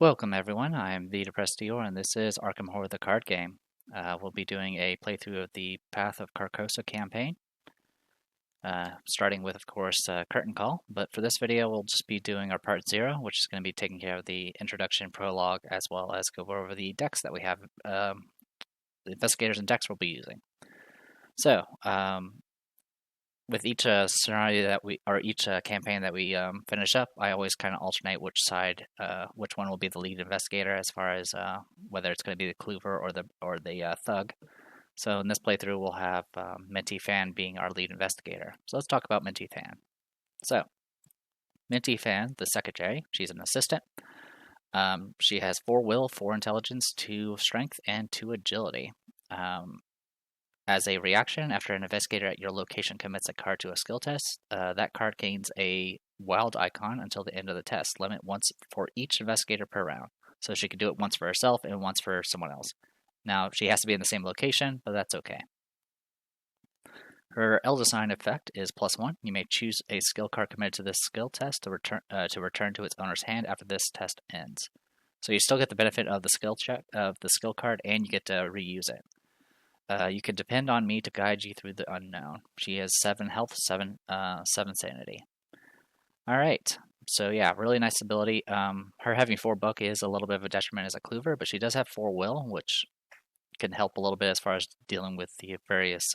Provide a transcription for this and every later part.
Welcome everyone, I am the Depressed Dior and this is Arkham Horror the card game. We'll be doing a playthrough of the Path of Carcosa campaign, starting with, of course, Curtain Call, but for this video we'll just be doing our Part 0, which is going to be taking care of the introduction, prologue, as well as go over the decks that we have, the investigators and decks we'll be using. So, with each scenario that each campaign that we finish up, I always kind of alternate which side, which one will be the lead investigator as far as whether it's going to be the Clover or the Thug. So in this playthrough, we'll have Minty Fan being our lead investigator. So let's talk about Minty Fan. So Minty Fan, the secretary, she's an assistant. She has 4 will, 4 intelligence, 2 strength, and 2 agility. As a reaction, after an investigator at your location commits a card to a skill test, that card gains a wild icon until the end of the test. Limit once for each investigator per round. So she can do it once for herself and once for someone else. Now, she has to be in the same location, but that's okay. Her Elder Sign effect is +1. You may choose a skill card committed to this skill test to return to its owner's hand after this test ends. So you still get the benefit of the skill check of the skill card, and you get to reuse it. You can depend on me to guide you through the unknown. She has 7 health, 7 sanity. Alright, so yeah, really nice ability. Her having 4 book is a little bit of a detriment as a Clover, but she does have 4 will, which can help a little bit as far as dealing with the various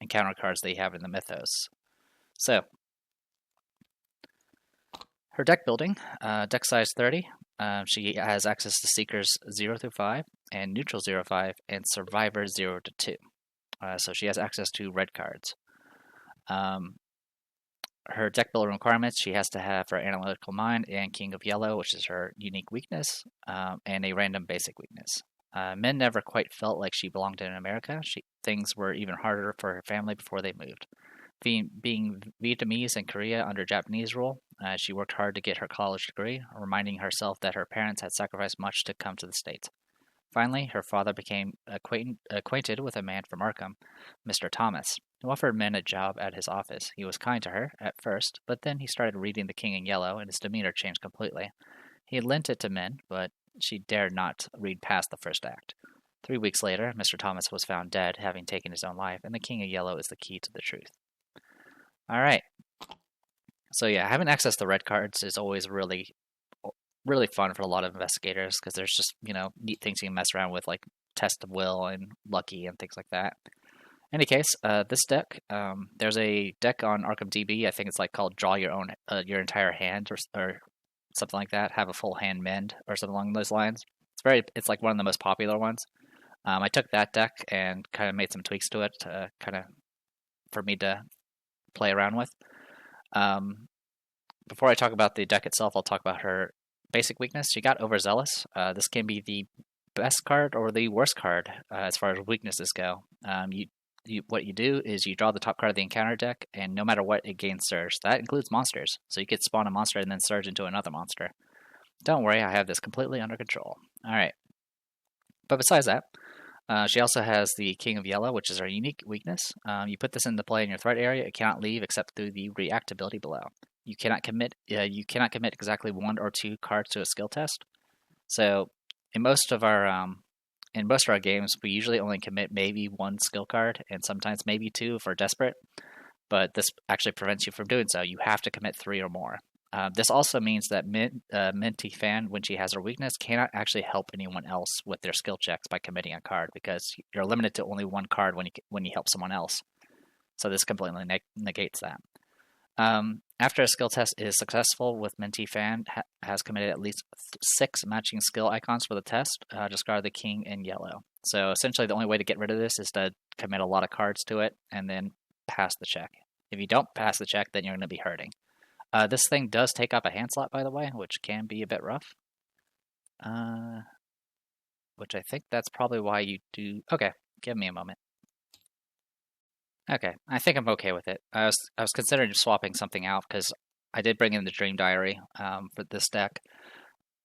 encounter cards they have in the Mythos. So, her deck building, deck size 30. She has access to Seekers 0 through 5, and Neutral 0 5, and Survivor 0 to 2. So she has access to red cards. Her deck building requirements, she has to have her Analytical Mind and King of Yellow, which is her unique weakness, and a random basic weakness. Men never quite felt like she belonged in America. Things were even harder for her family before they moved. Being Vietnamese and Korea under Japanese rule, she worked hard to get her college degree, reminding herself that her parents had sacrificed much to come to the States. Finally, her father became acquainted with a man from Arkham, Mr. Thomas, who offered Min a job at his office. He was kind to her at first, but then he started reading The King in Yellow, and his demeanor changed completely. He lent it to Min, but she dared not read past the first act. 3 weeks later, Mr. Thomas was found dead, having taken his own life, and the King of Yellow is the key to the truth. Alright. So yeah, having access to red cards is always really fun for a lot of investigators, because there's just, neat things you can mess around with, like Test of Will and Lucky and things like that. In any case, this deck, there's a deck on Arkham DB, I think it's like called Draw Your Own, your entire hand, or something like that, have a full hand mend, or something along those lines. It's like one of the most popular ones. I took that deck and kind of made some tweaks to it, for me to play around with. Before I talk about the deck itself, I'll talk about her basic weakness. She got overzealous. This can be the best card or the worst card as far as weaknesses go. What you do is you draw the top card of the encounter deck, and no matter what, it gains Surge. That includes monsters, so you could spawn a monster and then Surge into another monster. Don't worry, I have this completely under control. Alright. But besides that, she also has the King of Yellow, which is her unique weakness. You put this into play in your threat area. It cannot leave except through the react ability below. You cannot commit exactly 1 or 2 cards to a skill test. So in most of our games, we usually only commit maybe 1 skill card, and sometimes maybe 2 if we're desperate. But this actually prevents you from doing so. You have to commit 3 or more. This also means that Minty Fan, when she has her weakness, cannot actually help anyone else with their skill checks by committing a card, because you're limited to only 1 card when you help someone else. So this completely negates that. After a skill test is successful with Minty Fan has committed at least 6 matching skill icons for the test, discard the King in Yellow. So essentially the only way to get rid of this is to commit a lot of cards to it and then pass the check. If you don't pass the check, then you're going to be hurting. This thing does take up a hand slot, by the way, which can be a bit rough. Which I think that's probably why you do... Okay, give me a moment. Okay, I think I'm okay with it. I was considering swapping something out, because I did bring in the Dream Diary for this deck,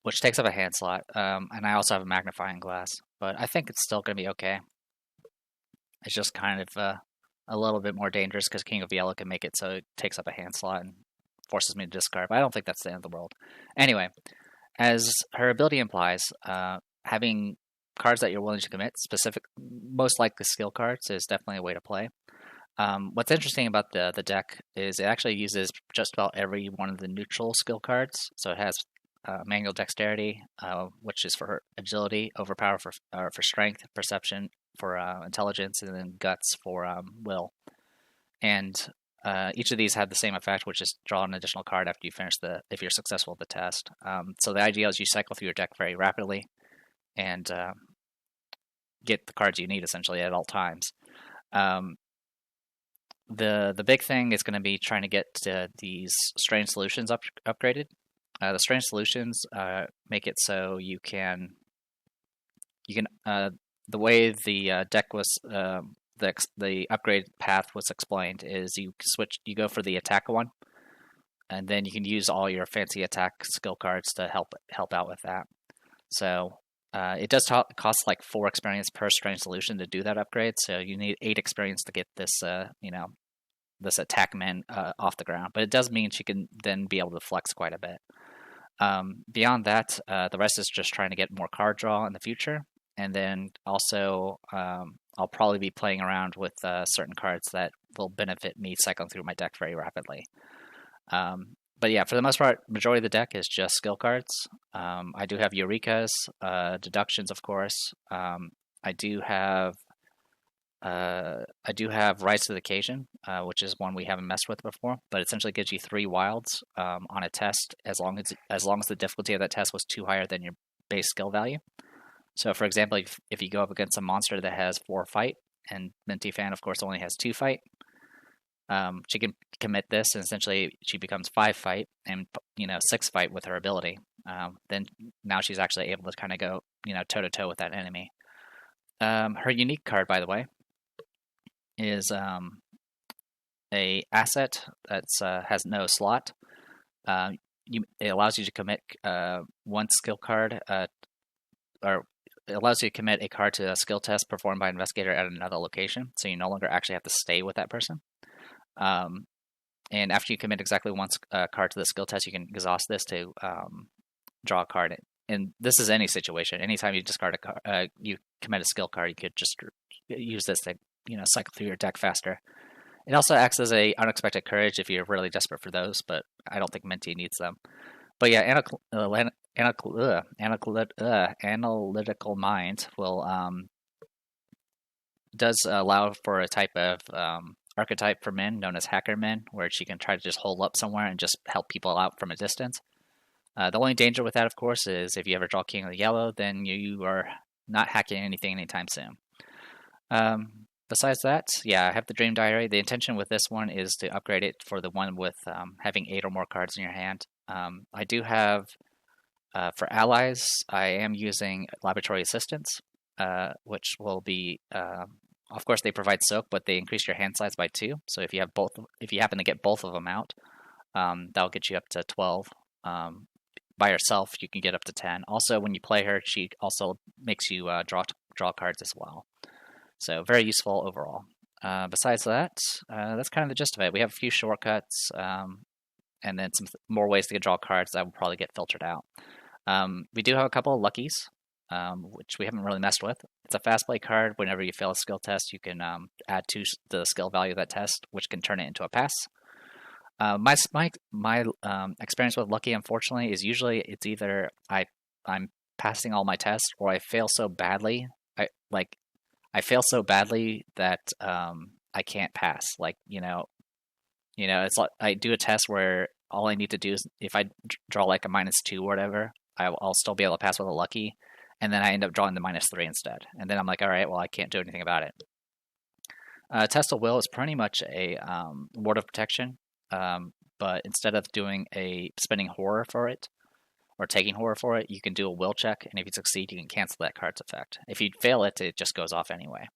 which takes up a hand slot, and I also have a magnifying glass, but I think it's still going to be okay. It's just kind of a little bit more dangerous, because King of Yellow can make it so it takes up a hand slot and forces me to discard, but I don't think that's the end of the world. Anyway, As her ability implies, having cards that you're willing to commit, most likely skill cards, is definitely a way to play. What's interesting about the deck is it actually uses just about every one of the neutral skill cards. So it has manual dexterity, which is for her agility, overpower for strength, perception for intelligence, and then guts for will. And each of these have the same effect, which is draw an additional card after you finish if you're successful with the test. So the idea is you cycle through your deck very rapidly and get the cards you need essentially at all times. The big thing is going to be trying to get these strange solutions upgraded. The strange solutions make it so you can the way the deck was the upgrade path was explained is you go for the attack one, and then you can use all your fancy attack skill cards to help out with that. So it does cost like 4 experience per strange solution to do that upgrade. So you need 8 experience to get this this attackman off the ground. But it does mean she can then be able to flex quite a bit. Beyond that, the rest is just trying to get more card draw in the future. And then also, I'll probably be playing around with certain cards that will benefit me cycling through my deck very rapidly. But yeah, for the most part, majority of the deck is just skill cards. I do have Eurekas, deductions, of course. I do have Rise to the Occasion, which is one we haven't messed with before, but essentially gives you 3 wilds on a test as long as the difficulty of that test was too higher than your base skill value. So, for example, if you go up against a monster that has 4 fight, and Minty Fan, of course, only has 2 fight, she can commit this, and essentially she becomes 5 fight and 6 fight with her ability. Then now she's actually able to kind of go toe to toe with that enemy. Her unique card, by the way, is a asset that has no slot. It allows you to commit one skill card, or it allows you to commit a card to a skill test performed by an investigator at another location, so you no longer actually have to stay with that person. And after you commit exactly one card to the skill test, you can exhaust this to draw a card. And this is any situation. Anytime you discard a card, you commit a skill card, you could just use this to cycle through your deck faster. It also acts as a unexpected courage if you're really desperate for those, but I don't think Minty needs them. But yeah, analytical mind does allow for a type of archetype for men known as hacker men, where she can try to just hold up somewhere and just help people out from a distance. The only danger with that, of course, is if you ever draw King of the Yellow, then you are not hacking anything anytime soon. Besides that, yeah, I have the Dream Diary. The intention with this one is to upgrade it for the one with having 8 or more cards in your hand. I do have, for allies, I am using Laboratory Assistants, which will be, of course, they provide soak, but they increase your hand size by 2. So if you happen to get both of them out, that'll get you up to 12. By yourself, you can get up to 10. Also, when you play her, she also makes you draw cards as well. So very useful overall. Besides that, that's kind of the gist of it. We have a few shortcuts, and then some more ways to draw cards that will probably get filtered out. We do have a couple of luckies, which we haven't really messed with. It's a fast play card. Whenever you fail a skill test, you can add to the skill value of that test, which can turn it into a pass. My experience with lucky, unfortunately, is usually it's either I'm passing all my tests, or I fail so badly. I fail so badly that I can't pass. It's like I do a test where all I need to do is if I draw like a -2 or whatever, I'll still be able to pass with a lucky, and then I end up drawing the -3 instead. And then I'm like, all right, well, I can't do anything about it. Test of Will is pretty much a ward of protection, but instead of doing spending horror for it, or taking horror for it, you can do a will check, and if you succeed, you can cancel that card's effect. If you fail it, it just goes off anyway.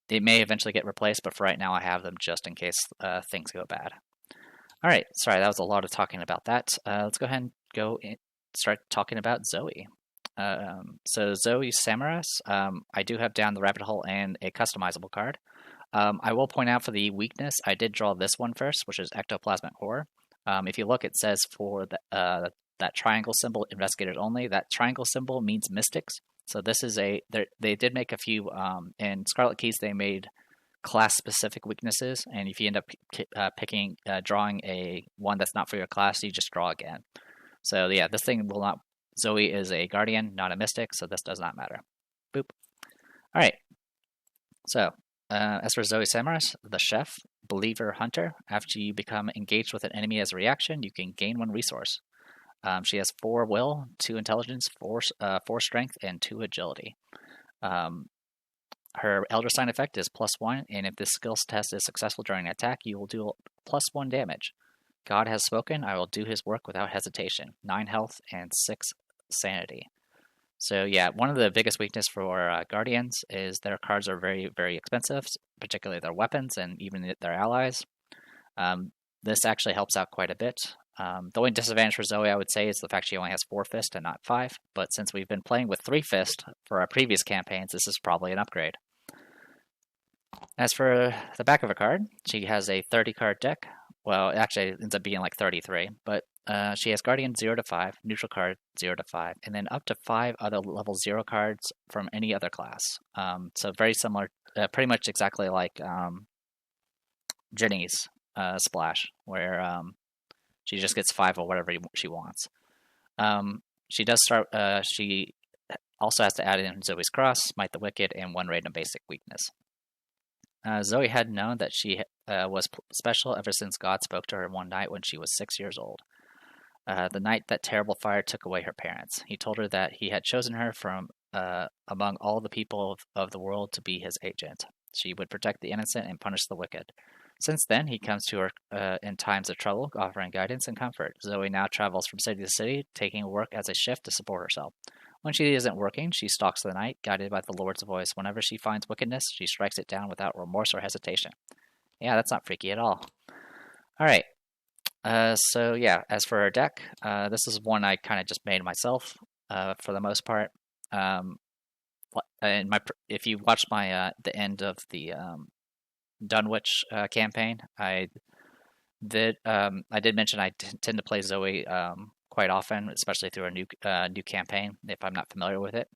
It may eventually get replaced, but for right now, I have them just in case things go bad. All right, sorry, that was a lot of talking about that. Let's go ahead and start talking about Zoe. So Zoe Samaras, I do have down the rabbit hole and a customizable card. I will point out for the weakness, I did draw this one first, which is Ectoplasmic Horror. If you look, it says for that triangle symbol, investigators only. That triangle symbol means mystics. So this is they did make a few, in Scarlet Keys they made class-specific weaknesses, and if you end up drawing a one that's not for your class, you just draw again. So yeah, this thing will not, Zoe is a guardian, not a mystic, so this does not matter. Boop. All right. So as for Zoe Samaras, the chef, believer, hunter, after you become engaged with an enemy as a reaction, you can gain 1 resource. She has 4 will, 2 intelligence, 4 strength, and 2 agility. Her Elder Sign effect is +1, and if this skills test is successful during an attack, you will do +1 damage. God has spoken, I will do his work without hesitation. 9 health and 6 sanity. So yeah, one of the biggest weaknesses for Guardians is their cards are very, very expensive, particularly their weapons and even their allies. This actually helps out quite a bit. The only disadvantage for Zoe, I would say, is the fact she only has 4 fist and not 5. But since we've been playing with 3 fist for our previous campaigns, this is probably an upgrade. As for the back of a card, she has a 30-card deck. Well, actually, it ends up being like 33, but she has Guardian 0 to 5, neutral card 0 to 5, and then up to 5 other level 0 cards from any other class. So very similar, pretty much exactly like Jenny's Splash, where she just gets 5 or whatever she wants. She does start. She also has to add in Zoe's Cross, Smite the Wicked, and 1 random basic weakness. Zoe had known that she was special ever since God spoke to her one night when she was 6 years old. The night that terrible fire took away her parents. He told her that he had chosen her from among all the people of the world to be his agent. She would protect the innocent and punish the wicked. Since then, he comes to her in times of trouble, offering guidance and comfort. Zoe now travels from city to city, taking work as a shift to support herself. When she isn't working, she stalks the night, guided by the Lord's voice. Whenever she finds wickedness, she strikes it down without remorse or hesitation. Yeah, that's not freaky at all. All right. So yeah, as for her deck, this is one I kind of just made myself for the most part. And if you watched my the end of the Dunwich campaign, I did mention I tend to play Zoe quite often, especially through a new campaign if I'm not familiar with it.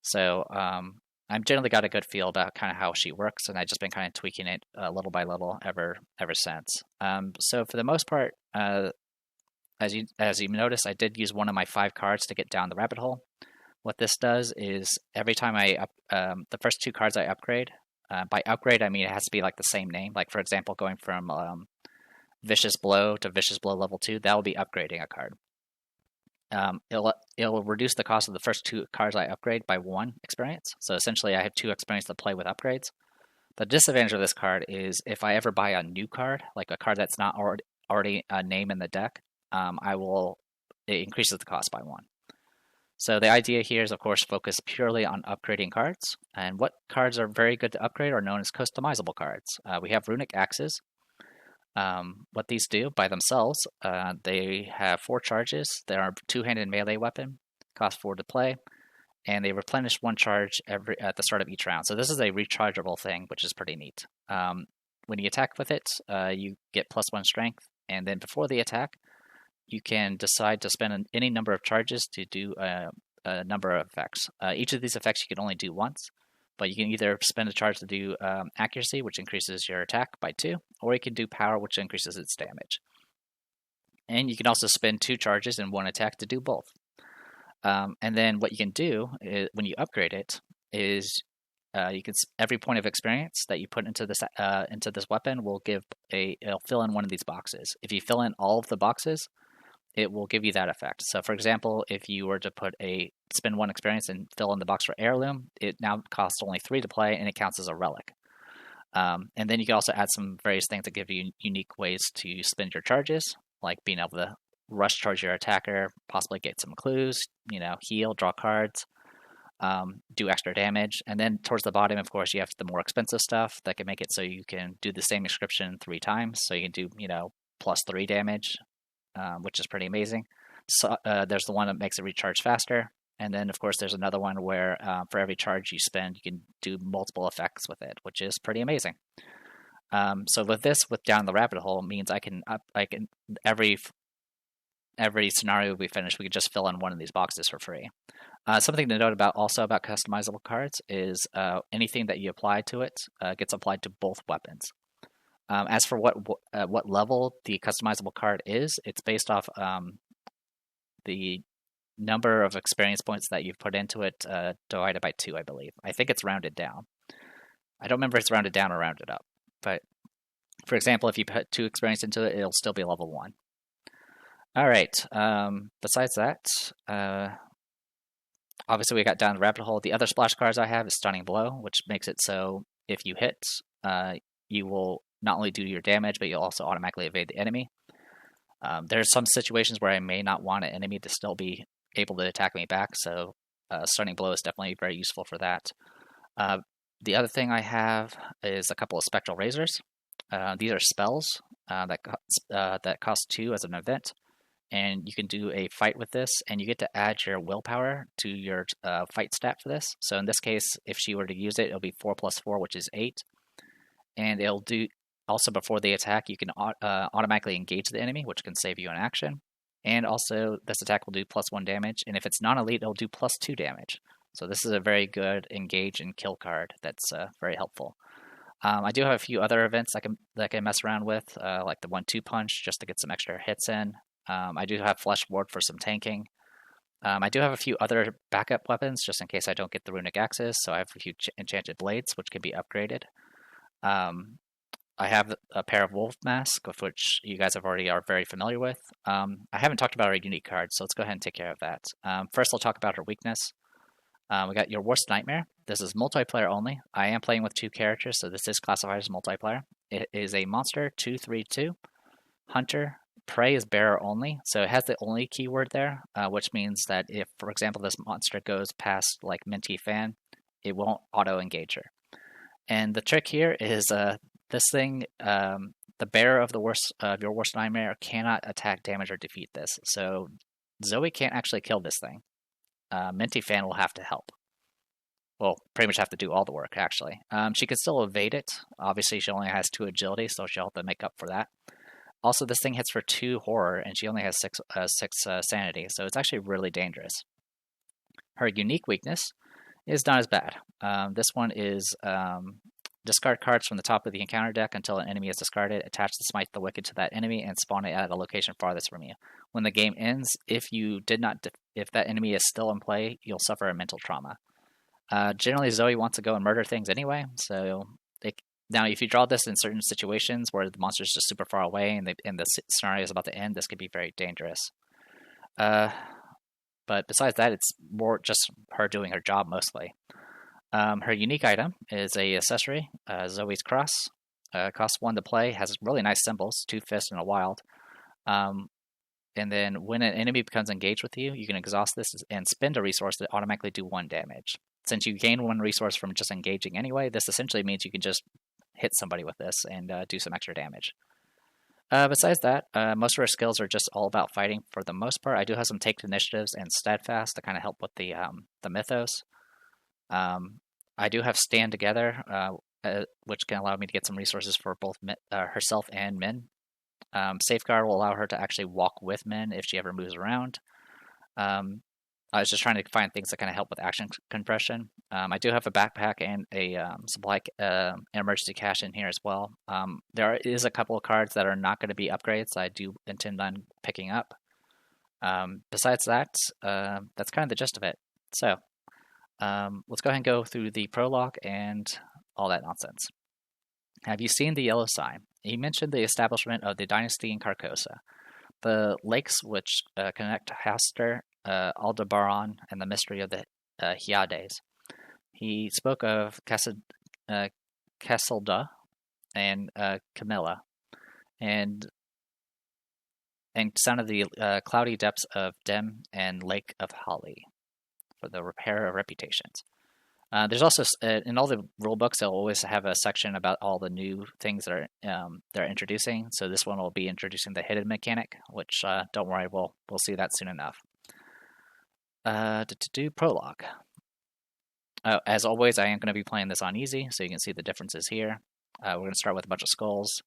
So I've generally got a good feel about kind of how she works, and I've just been kind of tweaking it little by little ever since. So for the most part, as you notice, I did use one of my 5 cards to get down the rabbit hole. What this does is every time the first 2 cards I upgrade. By upgrade, I mean it has to be like the same name. Like for example, going from Vicious Blow to Vicious Blow level 2, that will be upgrading a card. It'll reduce the cost of the first 2 cards I upgrade by 1 experience. So essentially, I have 2 experience to play with upgrades. The disadvantage of this card is if I ever buy a new card, like a card that's not already a name in the deck, it increases the cost by 1. So the idea here is, of course, focus purely on upgrading cards. And what cards are very good to upgrade are known as customizable cards. We have Runic Axes. What these do by themselves, they have 4 charges. They are a 2-handed melee weapon, cost 4 to play, and they replenish 1 charge at the start of each round. So this is a rechargeable thing, which is pretty neat. When you attack with it, you get +1 strength, and then before the attack, you can decide to spend any number of charges to do a number of effects. Each of these effects you can only do once, but you can either spend a charge to do accuracy, which increases your attack by 2, or you can do power, which increases its damage. And you can also spend 2 charges in 1 attack to do both. And then what you can do is, when you upgrade it is every point of experience that you put into this weapon will it'll fill in one of these boxes. If you fill in all of the boxes, it will give you that effect. So for example, if you were to spend 1 experience and fill in the box for Heirloom, it now costs only 3 to play, and it counts as a relic. And then you can also add some various things that give you unique ways to spend your charges, like being able to rush charge your attacker, possibly get some clues, heal, draw cards, do extra damage. And then towards the bottom, of course, you have the more expensive stuff that can make it so you can do the same inscription 3 times. So you can do, +3 damage, which is pretty amazing. So there's the one that makes it recharge faster. And then, of course, there's another one where for every charge you spend, you can do multiple effects with it, which is pretty amazing. So with down the rabbit hole means I can every scenario we finish, we could just fill in one of these boxes for free. Something to note about customizable cards is anything that you apply to it gets applied to both weapons. As for what level the customizable card is, it's based off the number of experience points that you've put into it divided by 2, I believe. I think it's rounded down. I don't remember if it's rounded down or rounded up. But for example, if you put 2 experience into it, it'll still be level 1. All right. Besides that, obviously we got down the rabbit hole. The other splash cards I have is Stunning Blow, which makes it so if you hit, you will not only do your damage, but you'll also automatically evade the enemy. There's some situations where I may not want an enemy to still be able to attack me back, so Stunning Blow is definitely very useful for that. The other thing I have is a couple of Spectral Razors. These are spells that cost 2 as an event, and you can do a fight with this, and you get to add your willpower to your fight stat for this. So in this case, if she were to use it, it'll be 4 plus 4, which is 8. And it'll do, also before they attack, you can automatically engage the enemy, which can save you an action. And also, this attack will do +1 damage, and if it's non-elite, it'll do +2 damage. So this is a very good engage and kill card that's very helpful. I do have a few other events that I can mess around with, like the 1-2 punch, just to get some extra hits in. I do have Flesh Ward for some tanking. I do have a few other backup weapons, just in case I don't get the Runic Axes, so I have a few Enchanted Blades, which can be upgraded. I have a pair of Wolf Mask, of which you guys are very familiar with. I haven't talked about our unique cards, so let's go ahead and take care of that. First, I'll talk about her weakness. We got your Worst Nightmare. This is multiplayer only. I am playing with 2 characters, so this is classified as multiplayer. It is a monster, 2/3/2, Hunter. Prey is bearer only, so it has the only keyword there, which means that if, for example, this monster goes past like Minty Fan, it won't auto-engage her. And the trick here is this thing, the bearer of your worst nightmare cannot attack, damage, or defeat this. So Zoe can't actually kill this thing. Minty Fan will have to help. Well, pretty much have to do all the work, actually. She can still evade it. Obviously, she only has 2 agility, so she'll have to make up for that. Also, this thing hits for 2 horror, and she only has 6 sanity, so it's actually really dangerous. Her unique weakness is not as bad. This one is discard cards from the top of the encounter deck until an enemy is discarded, attach the Smite the Wicked to that enemy, and spawn it at a location farthest from you. When the game ends, if that enemy is still in play, you'll suffer a mental trauma. Generally, Zoe wants to go and murder things anyway, so now if you draw this in certain situations where the monster's just super far away and the scenario is about to end, this could be very dangerous. But besides that, it's more just her doing her job mostly. Her unique item is a accessory, Zoe's Cross. Costs 1 to play, has really nice symbols, 2 fists and a wild. And then when an enemy becomes engaged with you, you can exhaust this and spend a resource to automatically do 1 damage. Since you gain 1 resource from just engaging anyway, this essentially means you can just hit somebody with this and do some extra damage. Besides that, most of her skills are just all about fighting for the most part. I do have some Take Initiatives and Steadfast to kind of help with the mythos. I do have Stand Together, which can allow me to get some resources for both herself and Min. Safeguard will allow her to actually walk with Min if she ever moves around. I was just trying to find things that kind of help with action compression. I do have a backpack and a supply emergency cache in here as well. There is a couple of cards that are not going to be upgrades I do intend on picking up. Besides that, that's kind of the gist of it. So let's go ahead and go through the prologue and all that nonsense. Have you seen the yellow sign? He mentioned the establishment of the dynasty in Carcosa. The lakes which connect Haster, Aldebaran, and the mystery of the Hyades. He spoke of Cassilda and Camilla, and sounded the cloudy depths of Dem and Lake of Holly for the repair of reputations. There's also, in all the rule books, they'll always have a section about all the new things that they're introducing. So this one will be introducing the hidden mechanic, which, don't worry, we'll see that soon enough. To prologue. As always, I am going to be playing this on easy, so you can see the differences here. We're going to start with a bunch of skulls.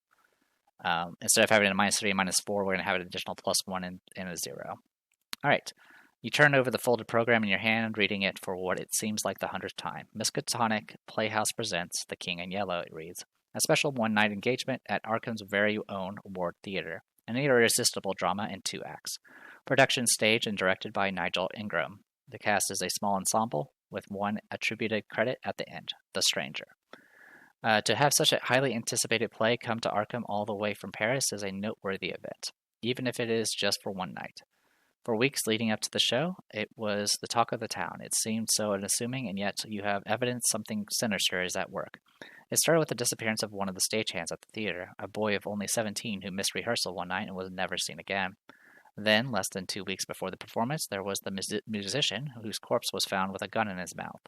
Instead of having a -3 and -4, we're going to have an additional +1 and a 0. All right. You turn over the folded program in your hand, reading it for what it seems like the 100th time. Miskatonic Playhouse presents The King in Yellow, it reads. A special one-night engagement at Arkham's very own Ward Theatre. An irresistible drama in 2 acts. Production staged and directed by Nigel Ingram. The cast is a small ensemble, with one attributed credit at the end, The Stranger. To have such a highly anticipated play come to Arkham all the way from Paris is a noteworthy event, even if it is just for one night. For weeks leading up to the show, it was the talk of the town. It seemed so unassuming, and yet you have evidence something sinister is at work. It started with the disappearance of one of the stagehands at the theater, a boy of only 17 who missed rehearsal one night and was never seen again. Then, less than 2 weeks before the performance, there was the musician whose corpse was found with a gun in his mouth.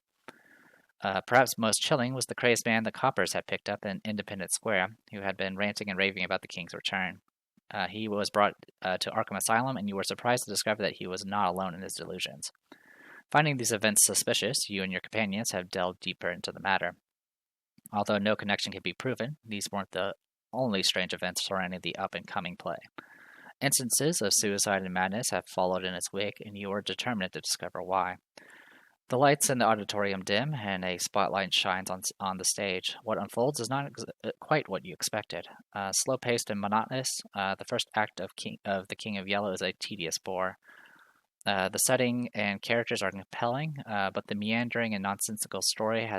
Perhaps most chilling was the crazed man the coppers had picked up in Independence Square, who had been ranting and raving about the king's return. He was brought to Arkham Asylum, and you were surprised to discover that he was not alone in his delusions. Finding these events suspicious, you and your companions have delved deeper into the matter. Although no connection can be proven, these weren't the only strange events surrounding the up-and-coming play. Instances of suicide and madness have followed in its wake, and you are determined to discover why. The lights in the auditorium dim, and a spotlight shines on the stage. What unfolds is not quite what you expected. Slow-paced and monotonous, the first act of The King of Yellow is a tedious bore. The setting and characters are compelling, but the meandering and nonsensical story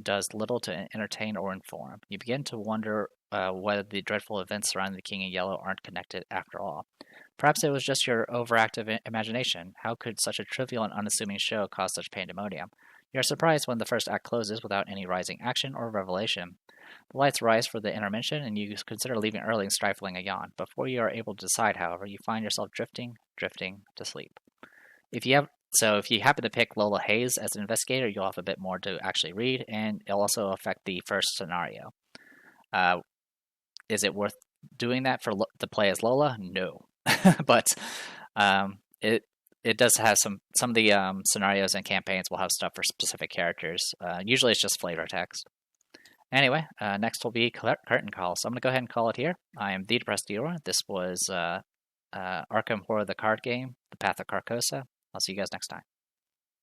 does little to entertain or inform. You begin to wonder whether the dreadful events surrounding the King in Yellow aren't connected after all. Perhaps it was just your overactive imagination. How could such a trivial and unassuming show cause such pandemonium? You are surprised when the first act closes without any rising action or revelation. The lights rise for the intermission, and you consider leaving early and stifling a yawn. Before you are able to decide, however, you find yourself drifting to sleep. If you happen to pick Lola Hayes as an investigator, you'll have a bit more to actually read, and it'll also affect the first scenario. Is it worth doing that for the play as Lola? No. But it does have some of the scenarios and campaigns will have stuff for specific characters. Usually it's just flavor text. Anyway, next will be curtain call. So I'm going to go ahead and call it here. I am the Depressed Dealer. This was Arkham Horror the Card Game, The Path of Carcosa. I'll see you guys next time.